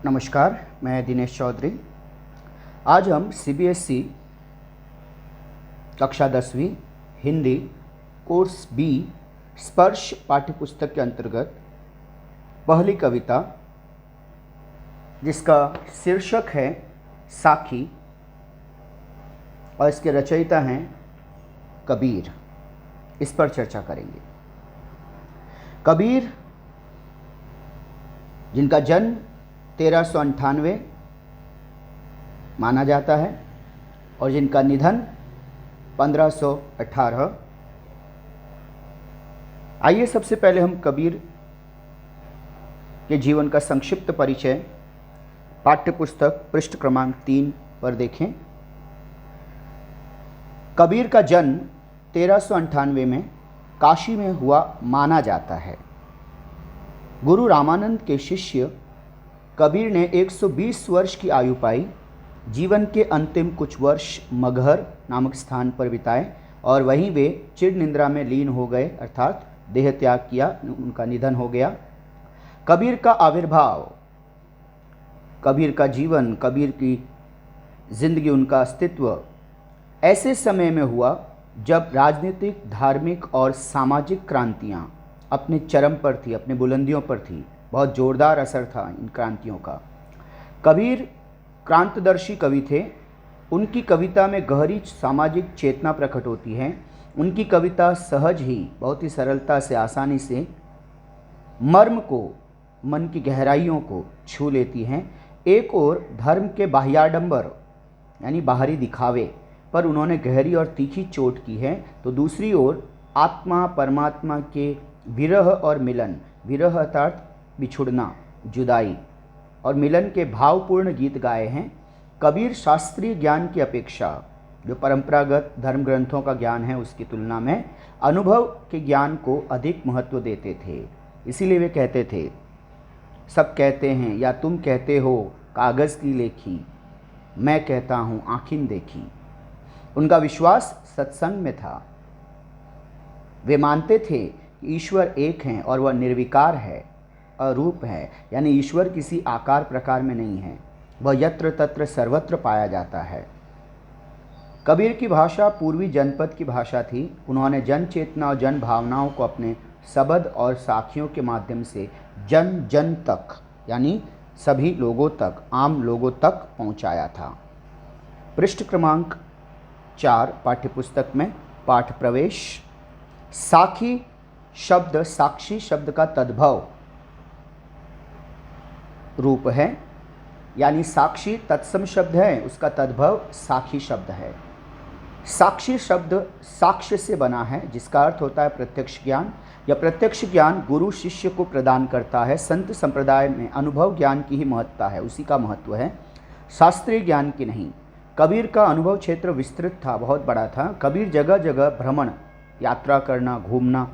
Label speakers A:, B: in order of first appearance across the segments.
A: नमस्कार, मैं दिनेश चौधरी। आज हम सीबीएसई कक्षा 10वीं हिंदी कोर्स बी स्पर्श पाठ्यपुस्तक के अंतर्गत पहली कविता, जिसका शीर्षक है साखी और इसके रचयिता हैं कबीर, इस पर चर्चा करेंगे। कबीर, जिनका जन्म 1398 माना जाता है और जिनका निधन 1518। आइए सबसे पहले हम कबीर के जीवन का संक्षिप्त परिचय पाठ्यपुस्तक पृष्ठ क्रमांक 3 पर देखें। कबीर का जन्म 1398 में काशी में हुआ माना जाता है। गुरु रामानंद के शिष्य कबीर ने 120 वर्ष की आयु पाई। जीवन के अंतिम कुछ वर्ष मगहर नामक स्थान पर बिताए और वहीं वे चिर निद्रा में लीन हो गए, अर्थात देह त्याग किया, उनका निधन हो गया। कबीर का आविर्भाव, कबीर का जीवन, कबीर की जिंदगी, उनका अस्तित्व ऐसे समय में हुआ जब राजनीतिक, धार्मिक और सामाजिक क्रांतियाँ अपने चरम पर थी, अपने बुलंदियों पर थी। बहुत जोरदार असर था इन क्रांतियों का। कबीर क्रांतदर्शी कवि थे। उनकी कविता में गहरी सामाजिक चेतना प्रकट होती है। उनकी कविता सहज ही, बहुत ही सरलता से, आसानी से मर्म को, मन की गहराइयों को छू लेती हैं। एक ओर धर्म के बाह्याडंबर यानी बाहरी दिखावे पर उन्होंने गहरी और तीखी चोट की है, तो दूसरी ओर आत्मा परमात्मा के विरह और मिलन, विरह अर्थात बिछुड़ना, जुदाई, और मिलन के भावपूर्ण गीत गाए हैं। कबीर शास्त्रीय ज्ञान की अपेक्षा, जो परंपरागत धर्म ग्रंथों का ज्ञान है उसकी तुलना में अनुभव के ज्ञान को अधिक महत्व देते थे। इसीलिए वे कहते थे, सब कहते हैं या तुम कहते हो कागज़ की लेखी, मैं कहता हूँ आँखिन देखी। उनका विश्वास सत्संग में था। वे मानते थे कि ईश्वर एक हैं और वह निर्विकार है, अरूप है, यानी ईश्वर किसी आकार प्रकार में नहीं है, वह यत्र तत्र सर्वत्र पाया जाता है। कबीर की भाषा पूर्वी जनपद की भाषा थी। उन्होंने जन चेतना और जन भावनाओं को अपने शब्द और साखियों के माध्यम से जन जन तक, यानी सभी लोगों तक, आम लोगों तक पहुंचाया था। पृष्ठ क्रमांक 4 पाठ्यपुस्तक में पाठ प्रवेश। साखी शब्द साक्षी शब्द का तद्भव रूप है, यानी साक्षी तत्सम शब्द है, उसका तद्भव साखी शब्द है। साक्षी शब्द साक्ष्य से बना है, जिसका अर्थ होता है प्रत्यक्ष ज्ञान। यह प्रत्यक्ष ज्ञान गुरु शिष्य को प्रदान करता है। संत संप्रदाय में अनुभव ज्ञान की ही महत्ता है, उसी का महत्व है, शास्त्रीय ज्ञान की नहीं। कबीर का अनुभव क्षेत्र विस्तृत था, बहुत बड़ा था। कबीर जगह जगह भ्रमण, यात्रा करना, घूमना,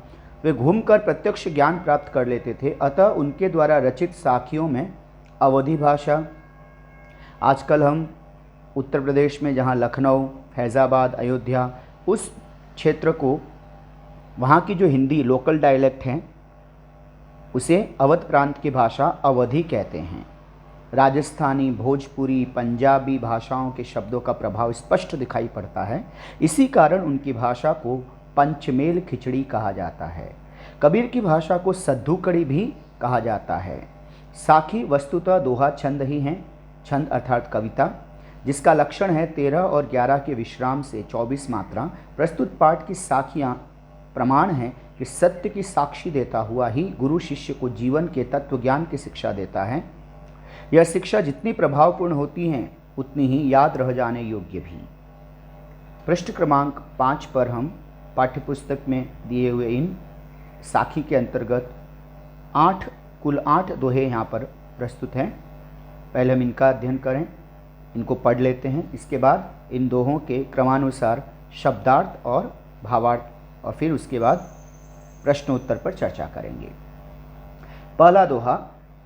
A: वे घूमकर प्रत्यक्ष ज्ञान प्राप्त कर लेते थे। अतः उनके द्वारा रचित साखियों में अवधी भाषा, आजकल हम उत्तर प्रदेश में जहाँ लखनऊ, फैज़ाबाद, अयोध्या, उस क्षेत्र को, वहाँ की जो हिंदी लोकल डायलेक्ट हैं उसे अवध प्रांत की भाषा अवधी कहते हैं। राजस्थानी, भोजपुरी, पंजाबी भाषाओं के शब्दों का प्रभाव स्पष्ट दिखाई पड़ता है। इसी कारण उनकी भाषा को पंचमेल खिचड़ी कहा जाता है। कबीर की भाषा को सद्दू कड़ी भी कहा जाता है। साखी वस्तुतः दोहा छंद ही हैं, छंद अर्थात कविता, जिसका लक्षण है 13 और 11 के विश्राम से 24 मात्रा। प्रस्तुत पाठ की साखियाँ प्रमाण हैं कि सत्य की साक्षी देता हुआ ही गुरु शिष्य को जीवन के तत्व ज्ञान की शिक्षा देता है। यह शिक्षा जितनी प्रभावपूर्ण होती है उतनी ही याद रह जाने योग्य भी। पृष्ठ क्रमांक 5 पर हम पाठ्यपुस्तक में दिए हुए इन साखी के अंतर्गत कुल 8 दोहे यहाँ पर प्रस्तुत हैं। पहले हम इनका अध्ययन करें, इनको पढ़ लेते हैं। इसके बाद इन दोहों के क्रमानुसार शब्दार्थ और भावार्थ, और फिर उसके बाद प्रश्नोत्तर पर चर्चा करेंगे। पहला दोहा।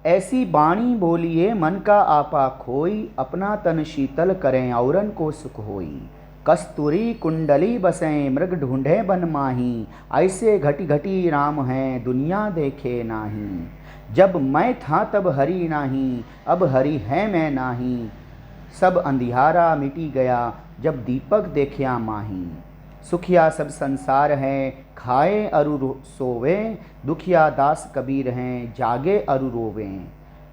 A: ऐसी बाणी बोलिए मन का आपा खोई, अपना तन शीतल करें औरन को सुख होई। कस्तूरी कुंडली बसें मृग ढूंढे बन माही, ऐसे घटी घटी राम हैं दुनिया देखे नाही। जब मैं था तब हरि नाही, अब हरि है मैं नाही। सब अंधियारा मिटी गया, जब दीपक देखिया माही। सुखिया सब संसार है, खाए अरु सोवे। दुखिया दास कबीर हैं, जागे अरु रोवे।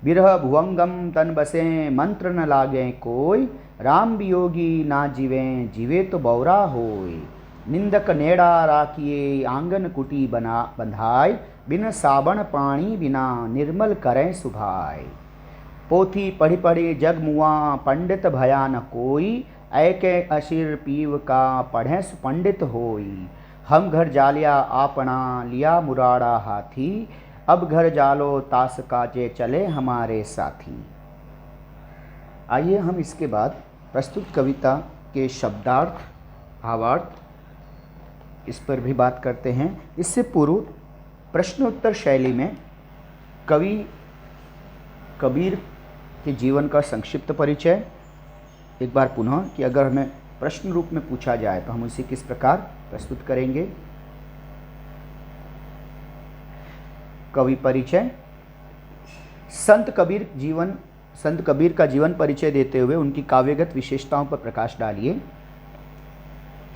A: बिरह भुवंगम तन बसे, मंत्र न लागे कोई। राम वियोगी ना जीवे, जीवे तो बौरा होय। निंदक नेड़ा राखिए, आंगन कुटी बना बंधाय। बिन साबण पानी बिना, निर्मल करें सुभाय। पोथी पढ़ी पढ़ी जग मुआ, पंडित भया न कोई। ऐके अशिर पीव का, पढ़े सुपंडित होई। हम घर जालिया आपना, लिया मुराड़ा हाथी। अब घर जालो तास काजे, चले हमारे साथी। आइए हम इसके बाद प्रस्तुत कविता के शब्दार्थ, भावार्थ, इस पर भी बात करते हैं। इससे पूर्व प्रश्नोत्तर शैली में कवि कबीर के जीवन का संक्षिप्त परिचय एक बार पुनः, कि अगर हमें प्रश्न रूप में पूछा जाए तो हम उसे किस प्रकार प्रस्तुत करेंगे। कवि परिचय। संत कबीर का जीवन परिचय देते हुए उनकी काव्यगत विशेषताओं पर प्रकाश डालिए।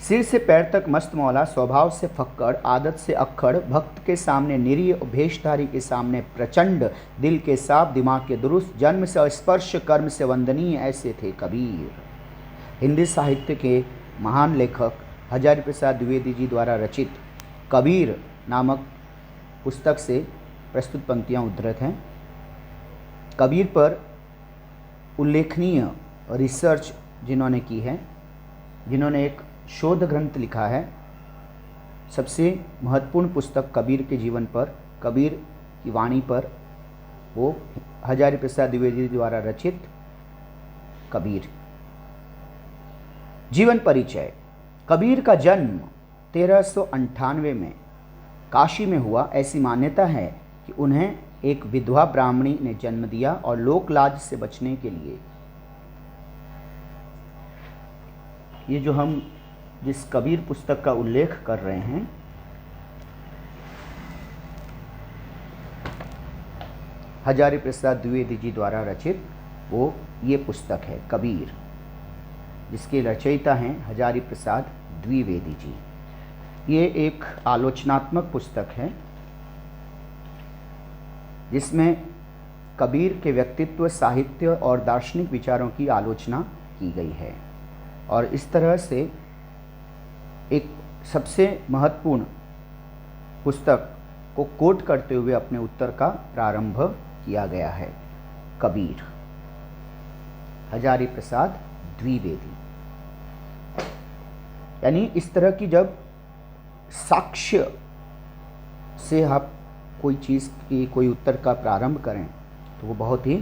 A: सिर से पैर तक मस्त मौला, स्वभाव से फक्कड़, आदत से अक्खड़, भक्त के सामने निरीह, भेषधारी के सामने प्रचंड, दिल के साफ, दिमाग के दुरुस्त, जन्म से स्पर्श, कर्म से वंदनीय, ऐसे थे कबीर। हिंदी साहित्य के महान लेखक हजारी प्रसाद द्विवेदी जी द्वारा रचित कबीर नामक पुस्तक से प्रस्तुत पंक्तियाँ उद्धृत हैं। कबीर पर उल्लेखनीय रिसर्च जिन्होंने की है, जिन्होंने एक शोध ग्रंथ लिखा है, सबसे महत्वपूर्ण पुस्तक कबीर के जीवन पर, कबीर की वाणी पर, वो हजारी प्रसाद द्विवेदी द्वारा रचित कबीर। जीवन परिचय। कबीर का जन्म 1398 में काशी में हुआ। ऐसी मान्यता है कि उन्हें एक विधवा ब्राह्मणी ने जन्म दिया और लोकलाज से बचने के लिए, ये जो हम जिस कबीर पुस्तक का उल्लेख कर रहे हैं, हजारी प्रसाद द्विवेदी जी द्वारा रचित वो ये पुस्तक है कबीर, जिसके रचयिता हैं हजारी प्रसाद द्विवेदी जी। ये एक आलोचनात्मक पुस्तक है जिसमें कबीर के व्यक्तित्व, साहित्य और दार्शनिक विचारों की आलोचना की गई है, और इस तरह से एक सबसे महत्वपूर्ण पुस्तक को कोट करते हुए अपने उत्तर का प्रारंभ किया गया है। कबीर, हजारी प्रसाद द्विवेदी। यानी इस तरह की जब साक्ष्य से आप कोई चीज़ की, कोई उत्तर का प्रारंभ करें तो वो बहुत ही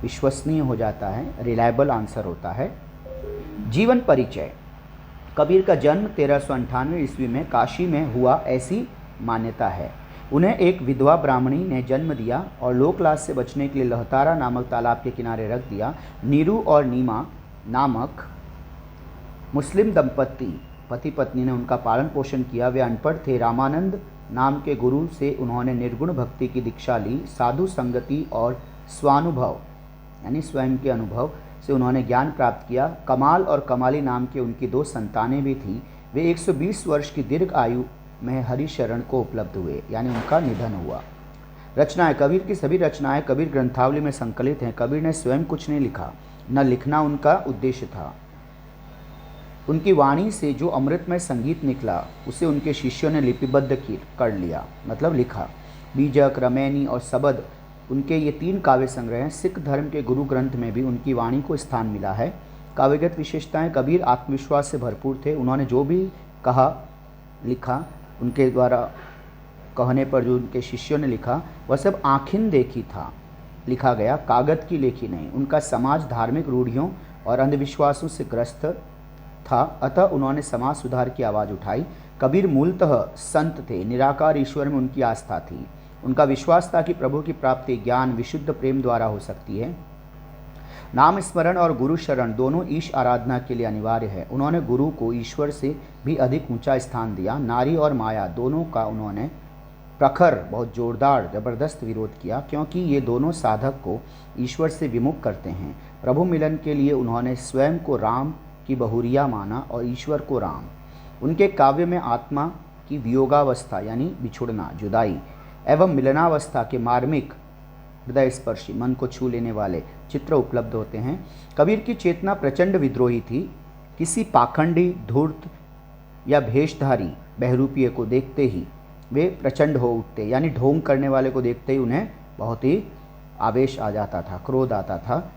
A: विश्वसनीय हो जाता है, रिलायबल आंसर होता है। जीवन परिचय। कबीर का जन्म 1398 ईस्वी में काशी में हुआ, ऐसी मान्यता है। उन्हें एक विधवा ब्राह्मणी ने जन्म दिया और लोकलाज से बचने के लिए लहतारा नामक तालाब के किनारे रख दिया। नीरू और नीमा नामक मुस्लिम दंपत्ति, पति पत्नी ने उनका पालन पोषण किया। वे अनपढ़ थे। रामानंद नाम के गुरु से उन्होंने निर्गुण भक्ति की दीक्षा ली। साधु संगति और स्वानुभव यानी स्वयं के अनुभव से उन्होंने ज्ञान प्राप्त किया। कमाल और कमाली नाम के उनकी 2 संतानें भी थी। वे 120 वर्ष की दीर्घ आयु में हरिशरण को उपलब्ध हुए, यानी उनका निधन हुआ। रचनाएं। कबीर की सभी रचनाएं कबीर ग्रंथावली में संकलित हैं। कबीर ने स्वयं कुछ नहीं लिखा, न लिखना उनका उद्देश्य था। उनकी वाणी से जो अमृतमय संगीत निकला उसे उनके शिष्यों ने लिपिबद्ध कर लिया, मतलब लिखा। बीजक, रमैनी और सबद उनके ये 3 काव्य संग्रह हैं। सिख धर्म के गुरु ग्रंथ में भी उनकी वाणी को स्थान मिला है। काव्यगत विशेषताएं। कबीर आत्मविश्वास से भरपूर थे। उन्होंने जो भी कहा, लिखा, उनके द्वारा कहने पर जो उनके शिष्यों ने लिखा वह सब आँखिन देखी था लिखा गया, कागज की लेखी नहीं। उनका समाज धार्मिक रूढ़ियों और अंधविश्वासों से ग्रस्त था, अतः उन्होंने समाज सुधार की आवाज़ उठाई। कबीर मूलतः संत थे। निराकार ईश्वर में उनकी आस्था थी। उनका विश्वास था कि प्रभु की प्राप्ति ज्ञान, विशुद्ध प्रेम द्वारा हो सकती है। नाम स्मरण और गुरु शरण दोनों ईश आराधना के लिए अनिवार्य है। उन्होंने गुरु को ईश्वर से भी अधिक ऊंचा स्थान दिया। नारी और माया दोनों का उन्होंने प्रखर, बहुत जोरदार, ज़बरदस्त विरोध किया, क्योंकि ये दोनों साधक को ईश्वर से विमुख करते हैं। प्रभु मिलन के लिए उन्होंने स्वयं को राम की बहुरिया माना और ईश्वर को राम। उनके काव्य में आत्मा की वियोगावस्था यानी बिछुड़ना, जुदाई एवं मिलनावस्था के मार्मिक, हृदय स्पर्शी, मन को छू लेने वाले चित्र उपलब्ध होते हैं। कबीर की चेतना प्रचंड विद्रोही थी। किसी पाखंडी, धूर्त या भेषधारी बहरूपीय को देखते ही वे प्रचंड हो उठते, यानी ढोंग करने वाले को देखते ही उन्हें बहुत ही आवेश आ जाता था, क्रोध आता था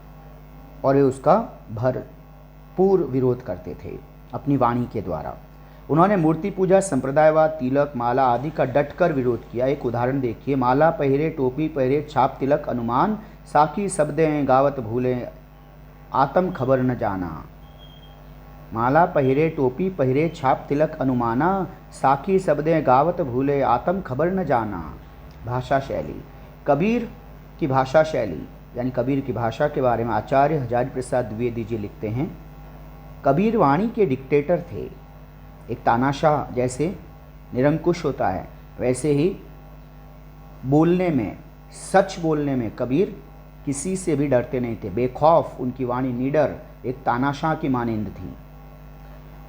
A: और वे उसका भरपूर विरोध करते थे अपनी वाणी के द्वारा। उन्होंने मूर्ति पूजा, संप्रदायवाद, तिलक, माला आदि का डटकर विरोध किया। एक उदाहरण देखिए, माला पहिरे, टोपी पहिरे, छाप तिलक अनुमान, साखी शब्दें गावत भूले, आत्म खबर न जाना। माला पहिरे, टोपी पहिरे, छाप तिलक अनुमाना, साखी शब्दें गावत भूले, आत्म खबर न जाना। भाषा शैली, कबीर की भाषा शैली यानी कबीर की भाषा के बारे में आचार्य हजारी प्रसाद द्विवेदी जी लिखते हैं, कबीर वाणी के डिक्टेटर थे। एक तानाशाह जैसे निरंकुश होता है, वैसे ही बोलने में, सच बोलने में कबीर किसी से भी डरते नहीं थे। बेखौफ उनकी वाणी निडर, एक तानाशाह की मानिंद थी।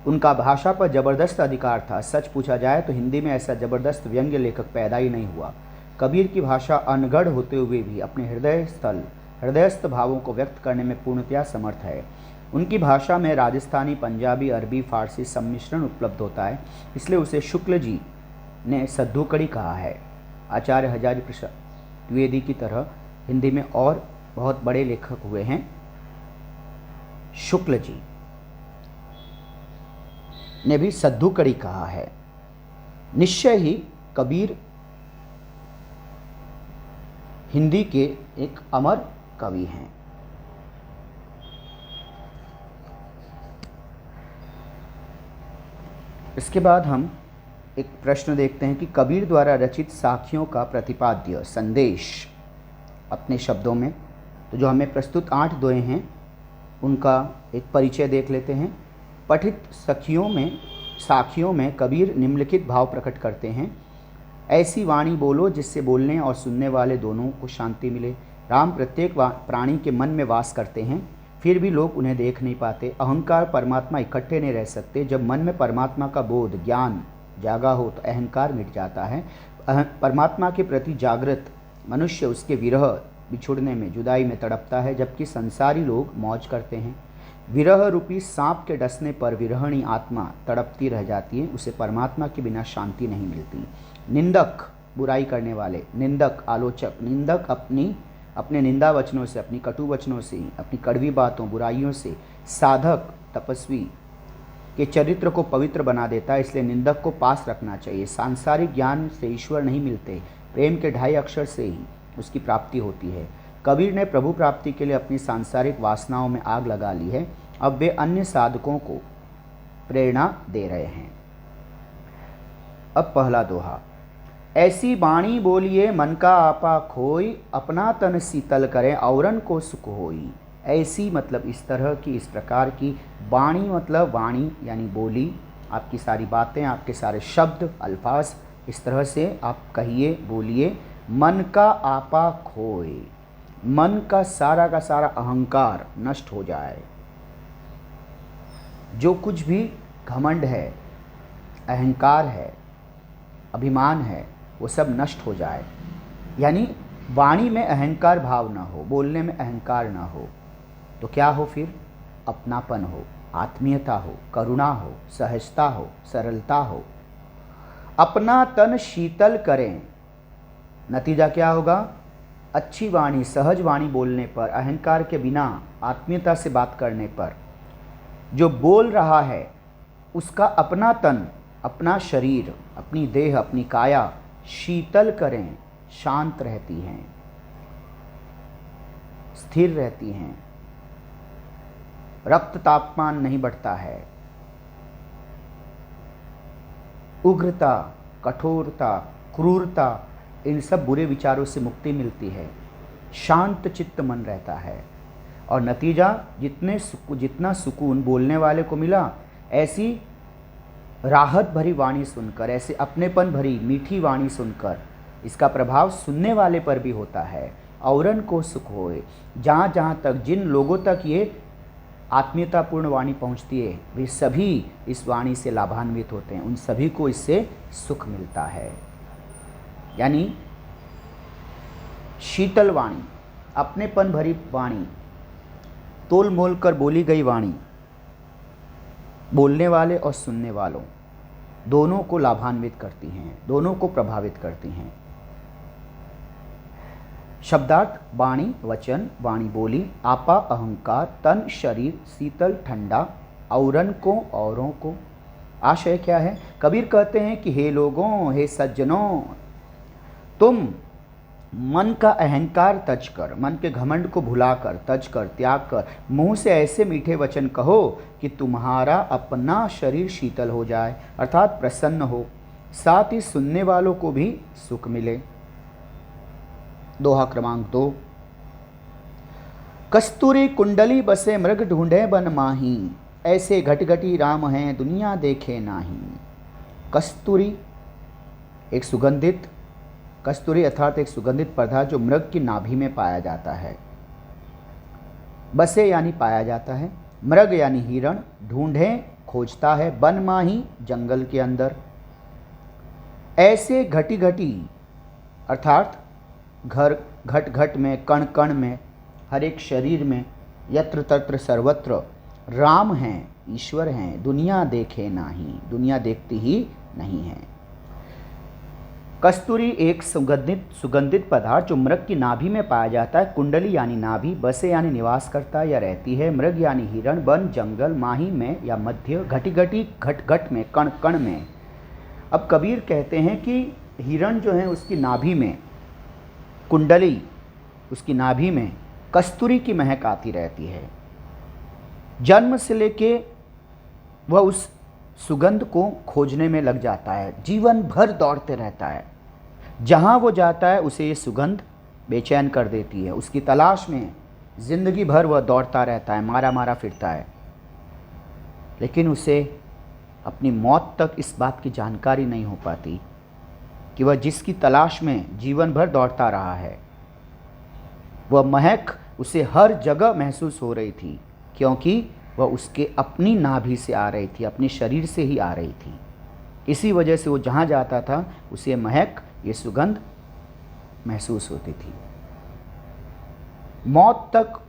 A: उनका भाषा पर जबरदस्त अधिकार था। सच पूछा जाए तो हिंदी में ऐसा जबरदस्त व्यंग्य लेखक पैदा ही नहीं हुआ। कबीर की भाषा अनगढ़ होते हुए भी अपने हृदयस्थ भावों को व्यक्त करने में पूर्णतया समर्थ है। उनकी भाषा में राजस्थानी, पंजाबी, अरबी, फारसी सम्मिश्रण उपलब्ध होता है, इसलिए उसे शुक्ल जी ने सद्दूकड़ी कहा है। आचार्य हजारी प्रसाद द्विवेदी की तरह हिंदी में और बहुत बड़े लेखक हुए हैं। शुक्ल जी ने भी सद्दूकड़ी कहा है। निश्चय ही कबीर हिंदी के एक अमर कवि हैं। इसके बाद हम एक प्रश्न देखते हैं कि कबीर द्वारा रचित साखियों का प्रतिपाद्य संदेश अपने शब्दों में, तो जो हमें प्रस्तुत 8 दोहे हैं उनका एक परिचय देख लेते हैं। पठित साखियों में कबीर निम्नलिखित भाव प्रकट करते हैं। ऐसी वाणी बोलो जिससे बोलने और सुनने वाले दोनों को शांति मिले। राम प्रत्येक प्राणी के मन में वास करते हैं, फिर भी लोग उन्हें देख नहीं पाते। अहंकार, परमात्मा इकट्ठे नहीं रह सकते। जब मन में परमात्मा का बोध, ज्ञान जागा हो तो अहंकार मिट जाता है। परमात्मा के प्रति जागृत मनुष्य उसके विरह, बिछुड़ने में, जुदाई में तड़पता है, जबकि संसारी लोग मौज करते हैं। विरह रूपी सांप के डसने पर विरहणी आत्मा तड़पती रह जाती है, उसे परमात्मा के बिना शांति नहीं मिलती। निंदक, बुराई करने वाले, निंदक, आलोचक, निंदक अपने निंदा वचनों से, अपनी कटु वचनों से, अपनी कड़वी बातों, बुराइयों से साधक, तपस्वी के चरित्र को पवित्र बना देता है, इसलिए निंदक को पास रखना चाहिए। सांसारिक ज्ञान से ईश्वर नहीं मिलते, प्रेम के 2.5 अक्षर से ही उसकी प्राप्ति होती है। कबीर ने प्रभु प्राप्ति के लिए अपनी सांसारिक वासनाओं में आग लगा ली है। अब वे अन्य साधकों को प्रेरणा दे रहे हैं। अब पहला दोहा, ऐसी बाणी बोलिए मन का आपा खोई, अपना तन शीतल करें औरन को सुख होई। ऐसी मतलब इस तरह की, इस प्रकार की। बाणी मतलब वाणी यानी बोली, आपकी सारी बातें, आपके सारे शब्द, अल्फाज इस तरह से आप कहिए, बोलिए। मन का आपा खोए, मन का सारा अहंकार नष्ट हो जाए। जो कुछ भी घमंड है, अहंकार है, अभिमान है, वो सब नष्ट हो जाए। यानी वाणी में अहंकार भाव ना हो, बोलने में अहंकार ना हो, तो क्या हो फिर? अपनापन हो, आत्मीयता हो, करुणा हो, सहजता हो, सरलता हो। अपना तन शीतल करें, नतीजा क्या होगा? अच्छी वाणी, सहज वाणी बोलने पर, अहंकार के बिना आत्मीयता से बात करने पर, जो बोल रहा है उसका अपना तन, अपना शरीर, अपनी देह, अपनी काया शीतल करें, शांत रहती हैं, स्थिर रहती हैं, रक्त तापमान नहीं बढ़ता है, उग्रता, कठोरता, क्रूरता, इन सब बुरे विचारों से मुक्ति मिलती है, शांत चित्त मन रहता है। और नतीजा जितना सुकून बोलने वाले को मिला, ऐसी राहत भरी वाणी सुनकर, ऐसे अपनेपन भरी मीठी वाणी सुनकर इसका प्रभाव सुनने वाले पर भी होता है। औरन को सुख होए, जहाँ जहाँ तक जिन लोगों तक ये आत्मीयतापूर्ण वाणी पहुँचती है वे सभी इस वाणी से लाभान्वित होते हैं, उन सभी को इससे सुख मिलता है। यानी शीतल वाणी, अपनेपन भरी वाणी, तोल मोल कर बोली गई वाणी बोलने वाले और सुनने वालों दोनों को लाभान्वित करती हैं, दोनों को प्रभावित करती हैं। शब्दार्थ वाणी वचन, वाणी बोली, आपा अहंकार, तन शरीर, शीतल ठंडा, औरन को औरों को। आशय क्या है? कबीर कहते हैं कि हे लोगों, हे सज्जनों, तुम मन का अहंकार तज कर, मन के घमंड को भुलाकर, तज कर, त्याग कर, मुंह से ऐसे मीठे वचन कहो कि तुम्हारा अपना शरीर शीतल हो जाए, अर्थात प्रसन्न हो, साथ ही सुनने वालों को भी सुख मिले। दोहा क्रमांक 2। कस्तूरी कुंडली बसे मृग ढूंढे बन माही, ऐसे घटघटी राम हैं दुनिया देखे नाही। कस्तूरी एक सुगंधित, कस्तूरी अर्थात एक सुगंधित पदार्थ जो मृग की नाभि में पाया जाता है। बसे यानी पाया जाता है, मृग यानी हिरण, ढूंढे खोजता है, बन माही जंगल के अंदर। ऐसे घटी घटी अर्थात घर घट घट में, कण कण में, हर एक शरीर में, यत्र तत्र सर्वत्र राम हैं, ईश्वर हैं, दुनिया देखे नाही, दुनिया देखती ही नहीं है। कस्तूरी एक सुगंधित पदार्थ जो मृग की नाभि में पाया जाता है। कुंडली यानी नाभि, बसे यानी निवास करता है या रहती है, मृग यानी हिरण, वन जंगल, माही में या मध्य, घटी घटी घट घट में, कण कण में। अब कबीर कहते हैं कि हिरण जो है उसकी नाभि में, कुंडली उसकी नाभि में कस्तूरी की महक आती रहती है। जन्म से लेके वह उस सुगंध को खोजने में लग जाता है, जीवन भर दौड़ते रहता है। जहाँ वो जाता है उसे ये सुगंध बेचैन कर देती है, उसकी तलाश में जिंदगी भर वह दौड़ता रहता है, मारा मारा फिरता है। लेकिन उसे अपनी मौत तक इस बात की जानकारी नहीं हो पाती कि वह जिसकी तलाश में जीवन भर दौड़ता रहा है, वह महक उसे हर जगह महसूस हो रही थी, क्योंकि वह उसके अपनी नाभि से आ रही थी, अपने शरीर से ही आ रही थी। इसी वजह से वो जहाँ जाता था उसे महक, ये सुगंध महसूस होती थी। मौत तक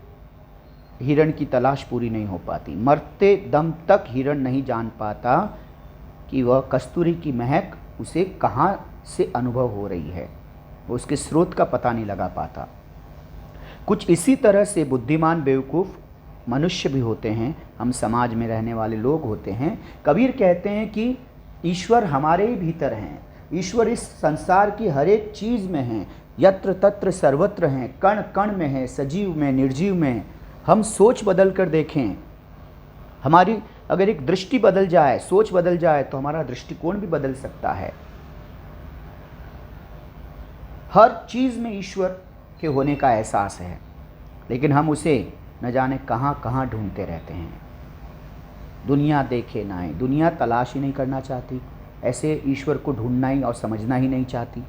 A: हिरण की तलाश पूरी नहीं हो पाती, मरते दम तक हिरण नहीं जान पाता कि वह कस्तूरी की महक उसे कहाँ से अनुभव हो रही है, वो उसके स्रोत का पता नहीं लगा पाता। कुछ इसी तरह से बुद्धिमान बेवकूफ़ मनुष्य भी होते हैं, हम समाज में रहने वाले लोग होते हैं। कबीर कहते हैं कि ईश्वर हमारे ही भीतर हैं, ईश्वर इस संसार की हर एक चीज़ में हैं, यत्र तत्र सर्वत्र हैं, कण कण में है, सजीव में, निर्जीव में। हम सोच बदल कर देखें, हमारी अगर एक दृष्टि बदल जाए, सोच बदल जाए, तो हमारा दृष्टिकोण भी बदल सकता है। हर चीज़ में ईश्वर के होने का एहसास है, लेकिन हम उसे न जाने कहाँ कहाँ ढूंढते रहते हैं। दुनिया देखे ना है, दुनिया तलाश ही नहीं करना चाहती, ऐसे ईश्वर को ढूंढना ही और समझना ही नहीं चाहती।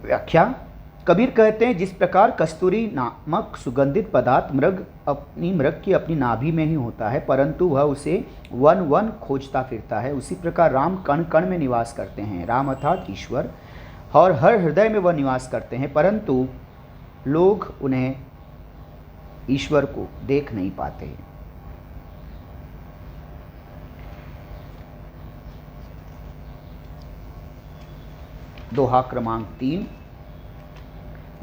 A: व्याख्या, कबीर कहते हैं जिस प्रकार कस्तूरी नामक सुगंधित पदार्थ मृग की अपनी नाभि में ही होता है, परंतु वह उसे वन वन खोजता फिरता है, उसी प्रकार राम कण कण में निवास करते हैं। राम अर्थात ईश्वर, और हर हृदय में वह निवास करते हैं, परंतु लोग उन्हें, ईश्वर को देख नहीं पाते। दोहा क्रमांक 3।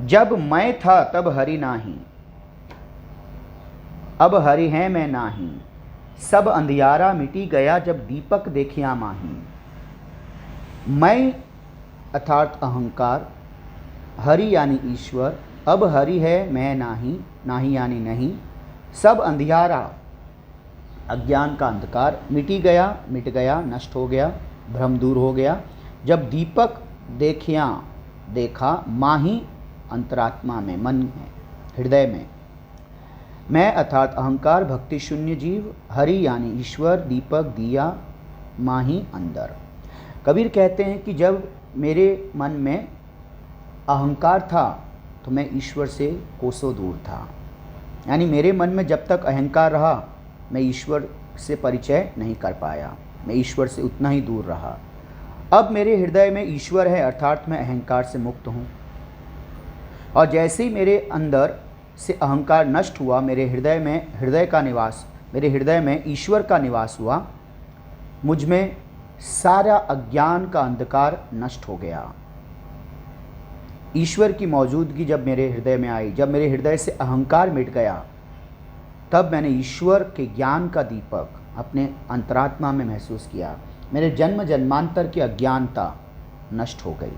A: जब मैं था तब हरि नाही, अब हरि है मैं नाही, सब अंधियारा मिटी गया जब दीपक देखिया माही। मैं अर्थात अहंकार, हरि यानी ईश्वर, अब हरि है मैं नाही, नाही यानी नहीं, सब अंधियारा अज्ञान का अंधकार मिट गया, नष्ट हो गया, भ्रम दूर हो गया, जब दीपक देखा माही अंतरात्मा में, मन में, हृदय में। मैं अर्थात अहंकार भक्ति शून्य जीव, हरि यानी ईश्वर, दीपक दिया माही अंदर। कबीर कहते हैं कि जब मेरे मन में अहंकार था तो मैं ईश्वर से कोसों दूर था। यानी मेरे मन में जब तक अहंकार रहा मैं ईश्वर से परिचय नहीं कर पाया, मैं ईश्वर से उतना ही दूर रहा। अब मेरे हृदय में ईश्वर है, अर्थात मैं अहंकार से मुक्त हूँ। और जैसे ही मेरे अंदर से अहंकार नष्ट हुआ, मेरे हृदय में ईश्वर का निवास हुआ, मुझ में सारा अज्ञान का अंधकार नष्ट हो गया। ईश्वर की मौजूदगी जब मेरे हृदय में आई, जब मेरे हृदय से अहंकार मिट गया, तब मैंने ईश्वर के ज्ञान का दीपक अपने अंतरात्मा में महसूस किया। मेरे जन्म जन्मांतर की अज्ञानता नष्ट हो गई।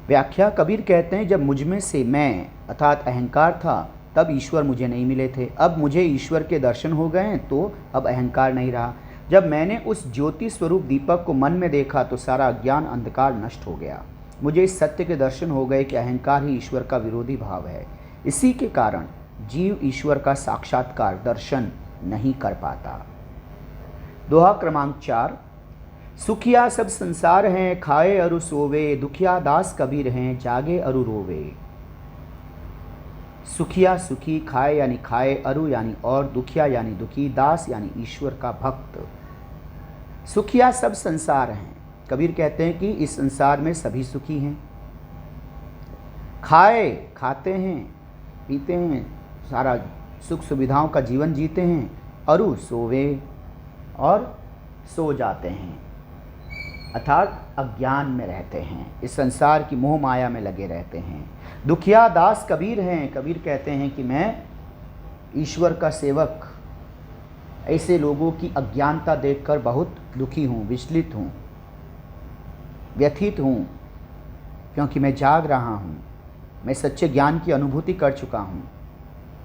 A: व्याख्या कबीर कहते हैं, जब मुझ में से मैं अर्थात अहंकार था तब ईश्वर मुझे नहीं मिले थे। अब मुझे ईश्वर के दर्शन हो गए हैं तो अब अहंकार नहीं रहा। जब मैंने उस ज्योति स्वरूप दीपक को मन में देखा तो सारा अज्ञान अंधकार नष्ट हो गया। मुझे इस सत्य के दर्शन हो गए कि अहंकार ही ईश्वर का विरोधी भाव है। इसी के कारण जीव ईश्वर का साक्षात्कार दर्शन नहीं कर पाता। दोहा क्रमांक 4। सुखिया सब संसार हैं, खाए अरु सोवे, दुखिया दास कबीर हैं, जागे अरु रोवे। सुखिया सुखी, खाए यानी खाए, अरु यानी और, दुखिया यानी दुखी, दास यानी ईश्वर का भक्त। सुखिया सब संसार हैं। कबीर कहते हैं कि इस संसार में सभी सुखी हैं। खाए खाते हैं, पीते हैं, सारा सुख सुविधाओं का जीवन जीते हैं। अरु सोवे और सो जाते हैं, अर्थात अज्ञान में रहते हैं, इस संसार की मोह माया में लगे रहते हैं। दुखिया दास कबीर हैं। कबीर कहते हैं कि मैं ईश्वर का सेवक ऐसे लोगों की अज्ञानता देखकर बहुत दुखी हूँ, विचलित हूँ, व्यथित हूँ, क्योंकि मैं जाग रहा हूँ, मैं सच्चे ज्ञान की अनुभूति कर चुका हूँ।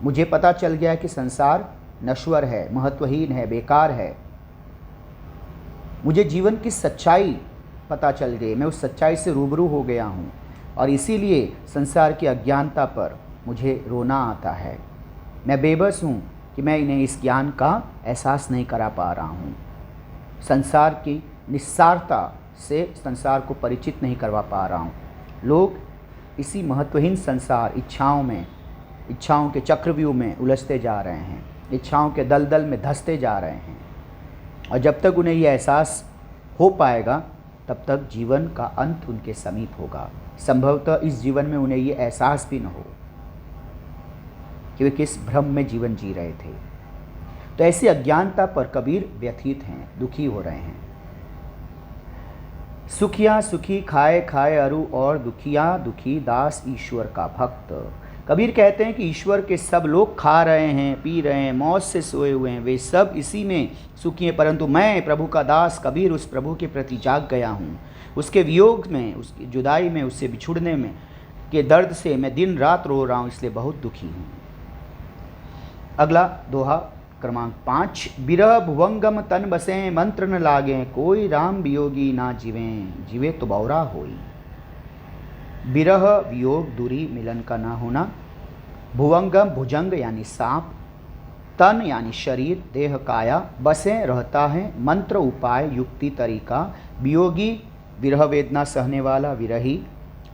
A: मुझे पता चल गया कि संसार नश्वर है, महत्वहीन है, बेकार है। मुझे जीवन की सच्चाई पता चल गई, मैं उस सच्चाई से रूबरू हो गया हूँ और इसीलिए संसार की अज्ञानता पर मुझे रोना आता है। मैं बेबस हूँ कि मैं इन्हें इस ज्ञान का एहसास नहीं करा पा रहा हूँ। संसार की निस्सारता से संसार को परिचित नहीं करवा पा रहा हूँ। लोग इसी महत्वहीन संसार इच्छाओं के चक्रव्यूह में उलझते जा रहे हैं, इच्छाओं के दलदल में धंसते जा रहे हैं और जब तक उन्हें यह एहसास हो पाएगा तब तक जीवन का अंत उनके समीप होगा। संभवतः इस जीवन में उन्हें यह एहसास भी न हो कि वे किस भ्रम में जीवन जी रहे थे। तो ऐसी अज्ञानता पर कबीर व्यथित हैं, दुखी हो रहे हैं। सुखिया सुखी, खाए खाए अरु और, दुखिया दुखी, दास ईश्वर का भक्त। कबीर कहते हैं कि ईश्वर के सब लोग खा रहे हैं, पी रहे हैं, मौज से सोए हुए हैं, वे सब इसी में सुखी हैं, परंतु मैं प्रभु का दास कबीर उस प्रभु के प्रति जाग गया हूँ। उसके वियोग में, उसकी जुदाई में, उससे बिछुड़ने में के दर्द से मैं दिन रात रो रहा हूँ, इसलिए बहुत दुखी हूँ। अगला दोहा क्रमांक 5। बिरह भुवंगम तन बसें, मंत्र न लागें, कोई राम वियोगी ना जीवें, जीवे तो बौरा होई। बिरह वियोग, दूरी, मिलन का ना होना। भुवंगम भुजंग यानी सांप, तन यानी शरीर, देह काया, बसें रहता है, मंत्र उपाय युक्ति तरीका, वियोगी विरह वेदना सहने वाला विरही,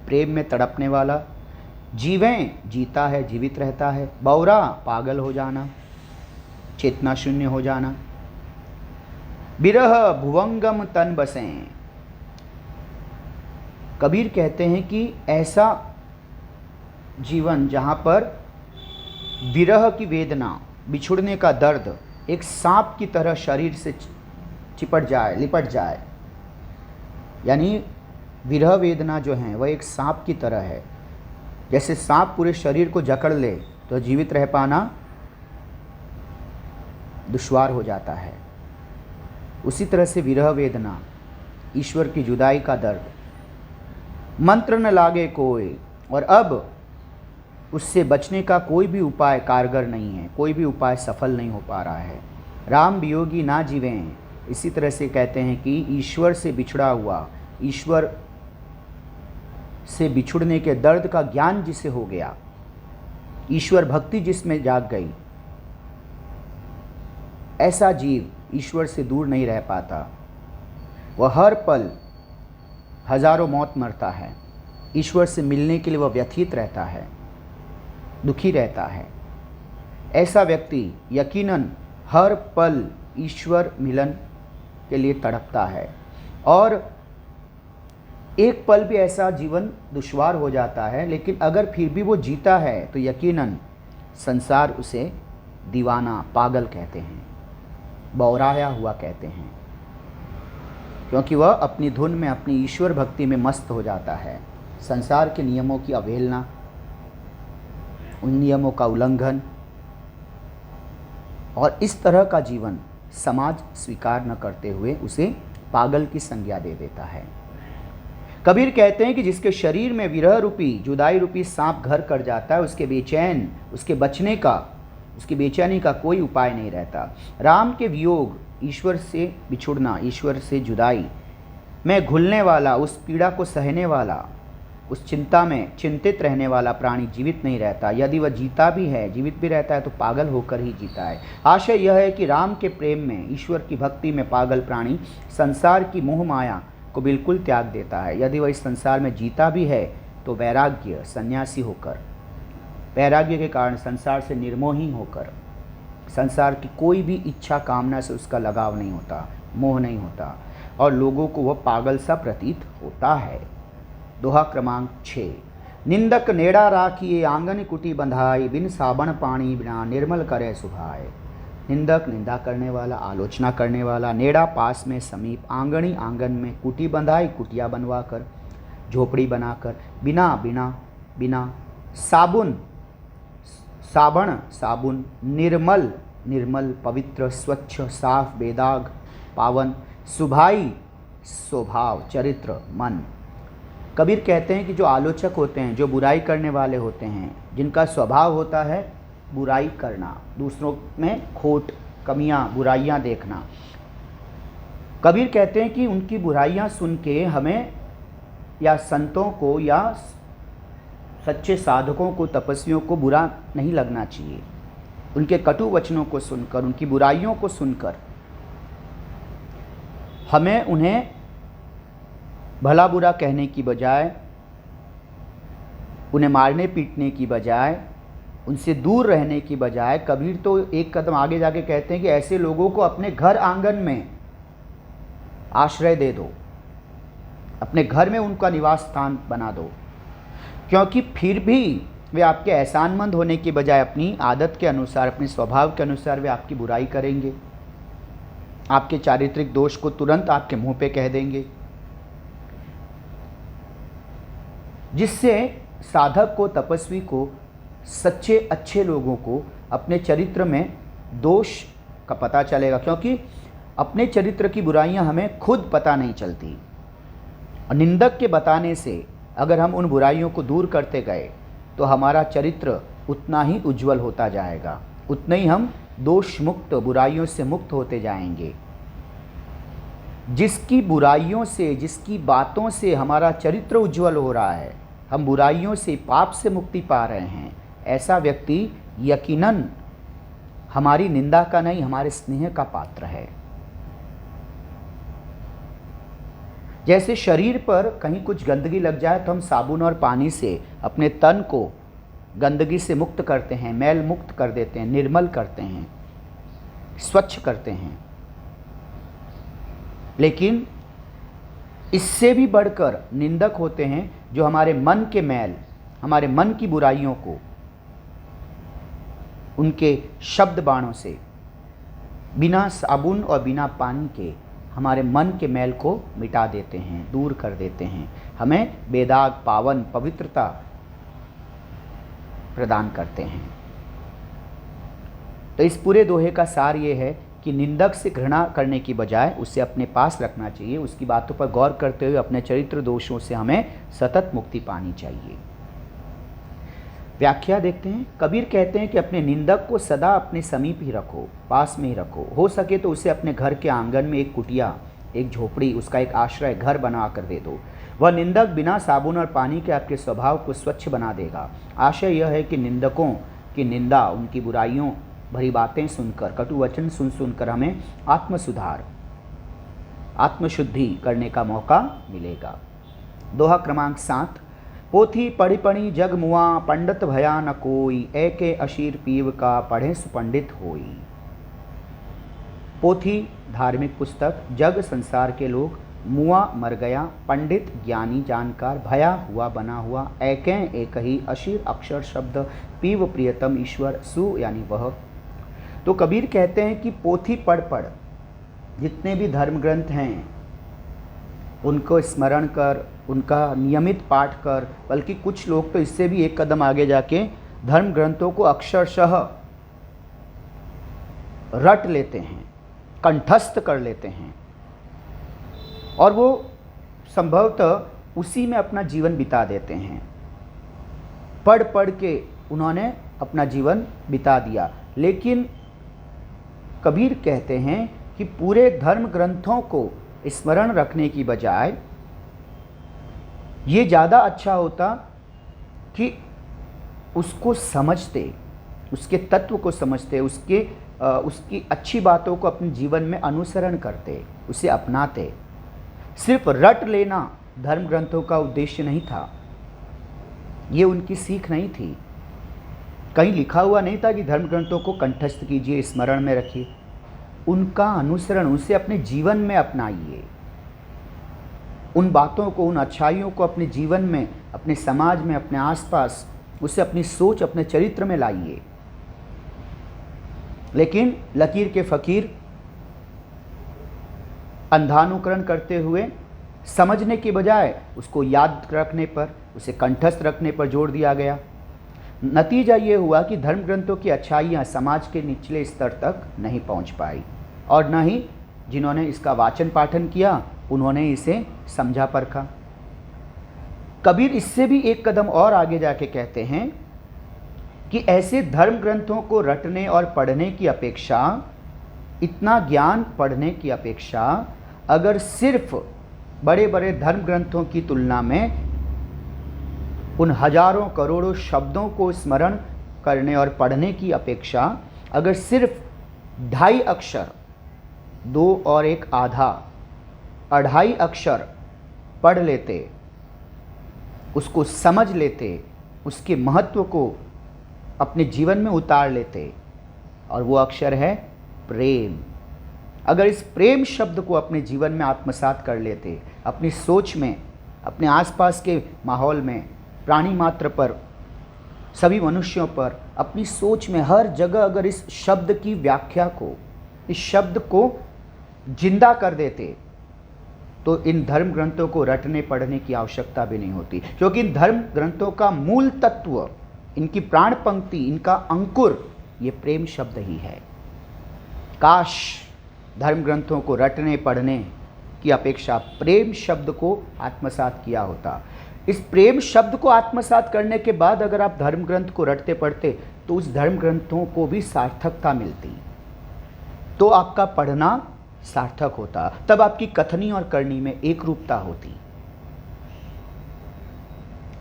A: प्रेम में तड़पने वाला, जीवें जीता है, जीवित रहता है, बौरा पागल हो जाना, चेतना शून्य हो जाना। बिरह भुवंगम तन बसें। कबीर कहते हैं कि ऐसा जीवन जहाँ पर विरह की वेदना, बिछुड़ने का दर्द एक सांप की तरह शरीर से चिपट जाए, लिपट जाए, यानी विरह वेदना जो है वह एक सांप की तरह है। जैसे सांप पूरे शरीर को जकड़ ले तो जीवित रह पाना दुश्वार हो जाता है, उसी तरह से विरह वेदना, ईश्वर की जुदाई का दर्द। मंत्र न लागे कोई, और अब उससे बचने का कोई भी उपाय कारगर नहीं है, कोई भी उपाय सफल नहीं हो पा रहा है। राम वियोगी ना जीवें, इसी तरह से कहते हैं कि ईश्वर से बिछड़ा हुआ, ईश्वर से बिछुड़ने के दर्द का ज्ञान जिसे हो गया, ईश्वर भक्ति जिसमें जाग गई, ऐसा जीव ईश्वर से दूर नहीं रह पाता। वह हर पल हजारों मौत मरता है। ईश्वर से मिलने के लिए वह व्यथित रहता है, दुखी रहता है। ऐसा व्यक्ति यकीनन हर पल ईश्वर मिलन के लिए तड़पता है, और एक पल भी ऐसा जीवन दुश्वार हो जाता है, लेकिन अगर फिर भी वो जीता है तो यकीनन संसार उसे दीवाना, पागल कहते हैं, बौराया हुआ कहते हैं, क्योंकि वह अपनी धुन में, अपनी ईश्वर भक्ति में मस्त हो जाता है। संसार के नियमों की अवहेलना, उन नियमों का उल्लंघन और इस तरह का जीवन समाज स्वीकार न करते हुए उसे पागल की संज्ञा दे देता है। कबीर कहते हैं कि जिसके शरीर में विरह रूपी, जुदाई रूपी सांप घर कर जाता है, उसके बचने का, उसकी बेचैनी का कोई उपाय नहीं रहता। राम के वियोग, ईश्वर से बिछुड़ना, ईश्वर से जुदाई में घुलने वाला, उस पीड़ा को सहने वाला, उस चिंता में चिंतित रहने वाला प्राणी जीवित नहीं रहता। यदि वह जीता भी है, जीवित भी रहता है, तो पागल होकर ही जीता है। आशय यह है कि राम के प्रेम में, ईश्वर की भक्ति में पागल प्राणी संसार की मोह माया को बिल्कुल त्याग देता है। यदि वह इस संसार में जीता भी है तो वैराग्य, सन्यासी होकर, वैराग्य के कारण संसार से निर्मोही होकर, संसार की कोई भी इच्छा कामना से उसका लगाव नहीं होता, मोह नहीं होता, और लोगों को वह पागल सा प्रतीत होता है। दोहा क्रमांक 6। निंदक नेड़ा राखिए आंगन कुटी बंधाई, बिन साबन पानी बिना निर्मल करे सुभाए। निंदक, निंदा करने वाला, आलोचना करने वाला, नेड़ा पास में, समीप, आंगनी आंगन में, कुटी बंधाई कुटिया बनवाकर, झोपड़ी बनाकर, बिना साबुन, साबुन, निर्मल, पवित्र, स्वच्छ, साफ, बेदाग, पावन, सुभाई, स्वभाव, चरित्र, मन। कबीर कहते हैं कि जो आलोचक होते हैं, जो बुराई करने वाले होते हैं, जिनका स्वभाव होता है बुराई करना, दूसरों में खोट, कमियां, बुराइयां देखना, कबीर कहते हैं कि उनकी बुराइयां सुन के हमें, या संतों को, या सच्चे साधकों को, तपस्वियों को बुरा नहीं लगना चाहिए। उनके कटु वचनों को सुनकर, उनकी बुराइयों को सुनकर हमें उन्हें भला बुरा कहने की बजाय, उन्हें मारने पीटने की बजाय, उनसे दूर रहने की बजाय, कबीर तो एक कदम आगे जाके कहते हैं कि ऐसे लोगों को अपने घर आंगन में आश्रय दे दो, अपने घर में उनका निवास स्थान बना दो, क्योंकि फिर भी वे आपके एहसानमंद होने के बजाय अपनी आदत के अनुसार, अपने स्वभाव के अनुसार वे आपकी बुराई करेंगे, आपके चारित्रिक दोष को तुरंत आपके मुंह पे कह देंगे, जिससे साधक को, तपस्वी को, सच्चे अच्छे लोगों को अपने चरित्र में दोष का पता चलेगा, क्योंकि अपने चरित्र की बुराइयां हमें खुद पता नहीं चलती। और निंदक के बताने से अगर हम उन बुराइयों को दूर करते गए तो हमारा चरित्र उतना ही उज्जवल होता जाएगा, उतने ही हम दोष मुक्त, बुराइयों से मुक्त होते जाएंगे। जिसकी बुराइयों से, जिसकी बातों से हमारा चरित्र उज्जवल हो रहा है, हम बुराइयों से, पाप से मुक्ति पा रहे हैं, ऐसा व्यक्ति यकीनन हमारी निंदा का नहीं, हमारे स्नेह का पात्र है। जैसे शरीर पर कहीं कुछ गंदगी लग जाए तो हम साबुन और पानी से अपने तन को गंदगी से मुक्त करते हैं, मैल मुक्त कर देते हैं, निर्मल करते हैं, स्वच्छ करते हैं। लेकिन इससे भी बढ़कर निंदक होते हैं जो हमारे मन के मैल, हमारे मन की बुराइयों को उनके शब्द बाणों से, बिना साबुन और बिना पानी के, हमारे मन के मैल को मिटा देते हैं, दूर कर देते हैं, हमें बेदाग, पावन, पवित्रता प्रदान करते हैं। तो इस पूरे दोहे का सार ये है कि निंदक से घृणा करने की बजाय उसे अपने पास रखना चाहिए, उसकी बातों पर गौर करते हुए अपने चरित्र दोषों से हमें सतत मुक्ति पानी चाहिए। व्याख्या देखते हैं। कबीर कहते हैं कि अपने निंदक को सदा अपने समीप ही रखो, पास में ही रखो, हो सके तो उसे अपने घर के आंगन में एक कुटिया, एक झोपड़ी, उसका एक आश्रय घर बना कर दे दो। वह निंदक बिना साबुन और पानी के आपके स्वभाव को स्वच्छ बना देगा। आशय यह है कि निंदकों की निंदा, उनकी बुराइयों भरी बातें सुनकर, कटु वचन सुनकर हमें आत्म सुधार, आत्मशुद्धि करने का मौका मिलेगा। दोहा क्रमांक 7। पोथी पढ़ी पढ़ी जग मुआ, पंडित भया न कोई, ऐके अशीर पीव का, पढ़े सुपंडित होई। पोथी धार्मिक पुस्तक, जग संसार के लोग, मुआ मर गया, पंडित ज्ञानी जानकार, भया हुआ बना हुआ, ऐके एक ही, अशीर अक्षर शब्द, पीव प्रियतम ईश्वर, सु यानी वह। तो कबीर कहते हैं कि पोथी पढ़ पढ़, जितने भी धर्म ग्रंथ हैं उनको स्मरण कर, उनका नियमित पाठ कर, बल्कि कुछ लोग तो इससे भी एक कदम आगे जाके धर्म ग्रंथों को अक्षरशः रट लेते हैं, कंठस्थ कर लेते हैं और वो संभवतः उसी में अपना जीवन बिता देते हैं। पढ़ पढ़ के उन्होंने अपना जीवन बिता दिया। लेकिन कबीर कहते हैं कि पूरे धर्म ग्रंथों को स्मरण रखने की बजाय ये ज़्यादा अच्छा होता कि उसको समझते, उसके तत्व को समझते, उसकी अच्छी बातों को अपने जीवन में अनुसरण करते, उसे अपनाते। सिर्फ रट लेना धर्म ग्रंथों का उद्देश्य नहीं था, ये उनकी सीख नहीं थी। कहीं लिखा हुआ नहीं था कि धर्म ग्रंथों को कंठस्थ कीजिए, स्मरण में रखिए। उनका अनुसरण, उसे अपने जीवन में अपनाइए। उन बातों को, उन अच्छाइयों को अपने जीवन में, अपने समाज में, अपने आसपास, उसे अपनी सोच, अपने चरित्र में लाइए। लेकिन लकीर के फकीर अंधानुकरण करते हुए समझने के बजाय उसको याद रखने पर, उसे कंठस्थ रखने पर जोर दिया गया। नतीजा ये हुआ कि धर्म ग्रंथों की अच्छाइयाँ समाज के निचले स्तर तक नहीं पहुँच पाई और न ही जिन्होंने इसका वाचन पाठन किया उन्होंने इसे समझा परखा। कबीर इससे भी एक कदम और आगे जाके कहते हैं कि ऐसे धर्म ग्रंथों को रटने और पढ़ने की अपेक्षा, इतना ज्ञान पढ़ने की अपेक्षा, अगर सिर्फ बड़े बड़े धर्म ग्रंथों की तुलना में उन हजारों करोड़ों शब्दों को स्मरण करने और पढ़ने की अपेक्षा अगर सिर्फ 2.5 अक्षर, 2 और 1 आधा, 2.5 अक्षर पढ़ लेते, उसको समझ लेते, उसके महत्व को अपने जीवन में उतार लेते, और वो अक्षर है प्रेम। अगर इस प्रेम शब्द को अपने जीवन में आत्मसात कर लेते, अपनी सोच में, अपने आसपास के माहौल में, प्राणी मात्र पर, सभी मनुष्यों पर, अपनी सोच में हर जगह अगर इस शब्द की व्याख्या को, इस शब्द को जिंदा कर देते, तो इन धर्म ग्रंथों को रटने पढ़ने की आवश्यकता भी नहीं होती। क्योंकि इन धर्म ग्रंथों का मूल तत्व, इनकी प्राण पंक्ति, इनका अंकुर ये प्रेम शब्द ही है। काश धर्म ग्रंथों को रटने पढ़ने की अपेक्षा प्रेम शब्द को आत्मसात किया होता। इस प्रेम शब्द को आत्मसात करने के बाद अगर आप धर्म ग्रंथ को रटते पढ़ते तो उस धर्म ग्रंथों को भी सार्थकता मिलती, तो आपका पढ़ना सार्थक होता, तब आपकी कथनी और करनी में एक रूपता होती।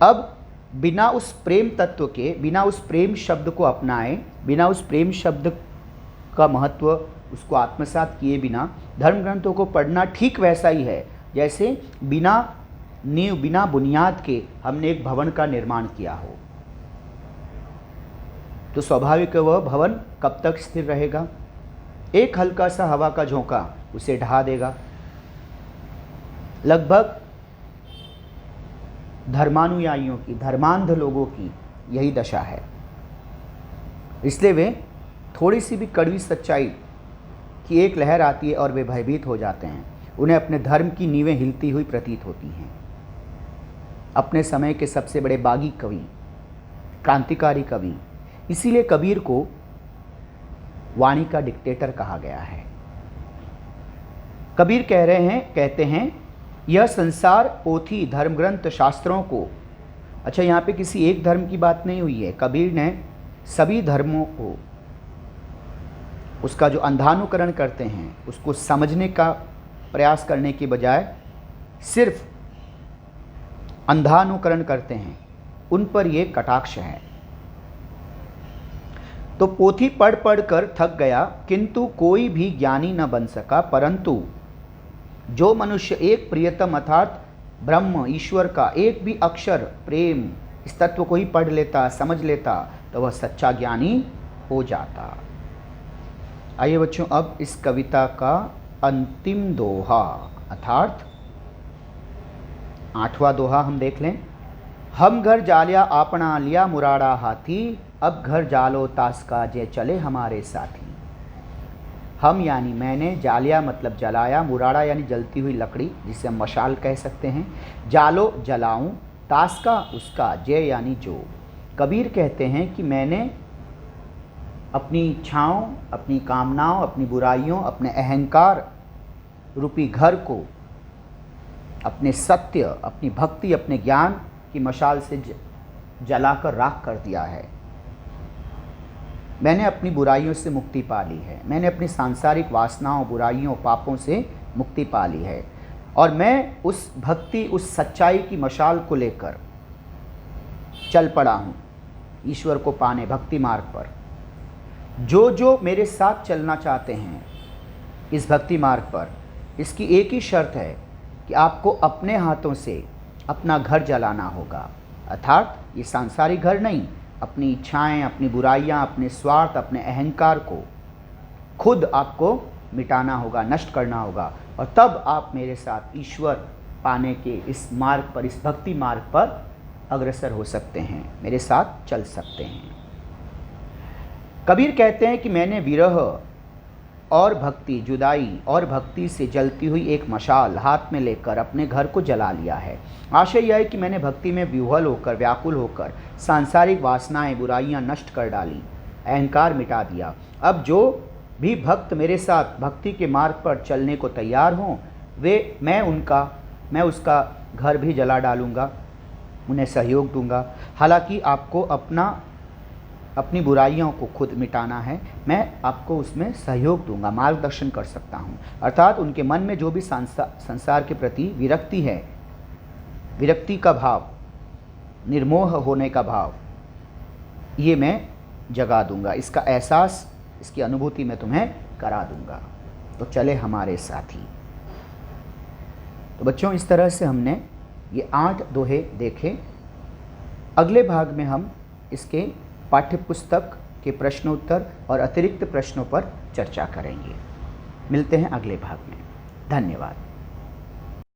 A: अब बिना उस प्रेम तत्व के, बिना उस प्रेम शब्द को अपनाए, बिना उस प्रेम शब्द का महत्व उसको आत्मसात किए बिना धर्म ग्रंथों को पढ़ना ठीक वैसा ही है जैसे बिना नींव, बिना बुनियाद के हमने एक भवन का निर्माण किया हो। तो स्वाभाविक वह भवन कब तक स्थिर रहेगा? एक हल्का सा हवा का झोंका उसे ढहा देगा। लगभग धर्मानुयायियों की, धर्मांध लोगों की यही दशा है। इसलिए वे थोड़ी सी भी कड़वी सच्चाई की एक लहर आती है और वे भयभीत हो जाते हैं। उन्हें अपने धर्म की नींवें हिलती हुई प्रतीत होती हैं। अपने समय के सबसे बड़े बागी कवि, क्रांतिकारी कवि, इसीलिए कबीर को वाणी का डिक्टेटर कहा गया है। कबीर कहते हैं यह संसार पोथी, धर्म ग्रंथ, शास्त्रों को, अच्छा यहाँ पे किसी एक धर्म की बात नहीं हुई है। कबीर ने सभी धर्मों को, उसका जो अंधानुकरण करते हैं, उसको समझने का प्रयास करने के बजाय सिर्फ अंधानुकरण करते हैं, उन पर यह कटाक्ष है। तो पोथी पढ़ पढ़ कर थक गया, किंतु कोई भी ज्ञानी न बन सका, परंतु जो मनुष्य एक प्रियतम अर्थात ब्रह्म ईश्वर का एक भी अक्षर प्रेम इस तत्व को ही पढ़ लेता, समझ लेता, तो वह सच्चा ज्ञानी हो जाता। आइए बच्चों, अब इस कविता का अंतिम दोहा अर्थात 8वां दोहा हम देख लें। हम घर जालिया आपना लिया मुराड़ा हाथी, अब घर जालो ताश का जे चले हमारे साथी। हम यानी मैंने, जालिया मतलब जलाया, मुराड़ा यानी जलती हुई लकड़ी जिसे हम मशाल कह सकते हैं, जालो जलाऊं, ताश का उसका, जय यानी जो। कबीर कहते हैं कि मैंने अपनी इच्छाओं, अपनी कामनाओं, अपनी बुराइयों, अपने अहंकार रूपी घर को अपने सत्य, अपनी भक्ति, अपने ज्ञान की मशाल से जलाकर राख कर दिया है। मैंने अपनी बुराइयों से मुक्ति पा ली है, मैंने अपनी सांसारिक वासनाओं, बुराइयों, पापों से मुक्ति पा ली है, और मैं उस भक्ति, उस सच्चाई की मशाल को लेकर चल पड़ा हूँ ईश्वर को पाने भक्ति मार्ग पर। जो जो मेरे साथ चलना चाहते हैं इस भक्ति मार्ग पर, इसकी एक ही शर्त है कि आपको अपने हाथों से अपना घर जलाना होगा, अर्थात ये सांसारिक घर नहीं, अपनी इच्छाएं, अपनी बुराइयां, अपने स्वार्थ, अपने अहंकार को खुद आपको मिटाना होगा, नष्ट करना होगा, और तब आप मेरे साथ ईश्वर पाने के इस मार्ग पर, इस भक्ति मार्ग पर अग्रसर हो सकते हैं, मेरे साथ चल सकते हैं। कबीर कहते हैं कि मैंने विरह और भक्ति, जुदाई और भक्ति से जलती हुई एक मशाल हाथ में लेकर अपने घर को जला लिया है। आशय यह है कि मैंने भक्ति में विह्वल होकर, व्याकुल होकर सांसारिक वासनाएं, बुराइयां नष्ट कर डाली, अहंकार मिटा दिया। अब जो भी भक्त मेरे साथ भक्ति के मार्ग पर चलने को तैयार हों, मैं उसका घर भी जला डालूँगा, उन्हें सहयोग दूंगा। हालांकि आपको अपनी बुराइयों को खुद मिटाना है, मैं आपको उसमें सहयोग दूंगा, मार्गदर्शन कर सकता हूं। अर्थात उनके मन में जो भी संसार के प्रति विरक्ति है, विरक्ति का भाव, निर्मोह होने का भाव, ये मैं जगा दूंगा, इसका एहसास, इसकी अनुभूति मैं तुम्हें करा दूंगा। तो चले हमारे साथी। तो बच्चों, इस तरह से हमने ये 8 दोहे देखे। अगले भाग में हम इसके पाठ्यपुस्तक के प्रश्नोत्तर और अतिरिक्त प्रश्नों पर चर्चा करेंगे। मिलते हैं अगले भाग में। धन्यवाद।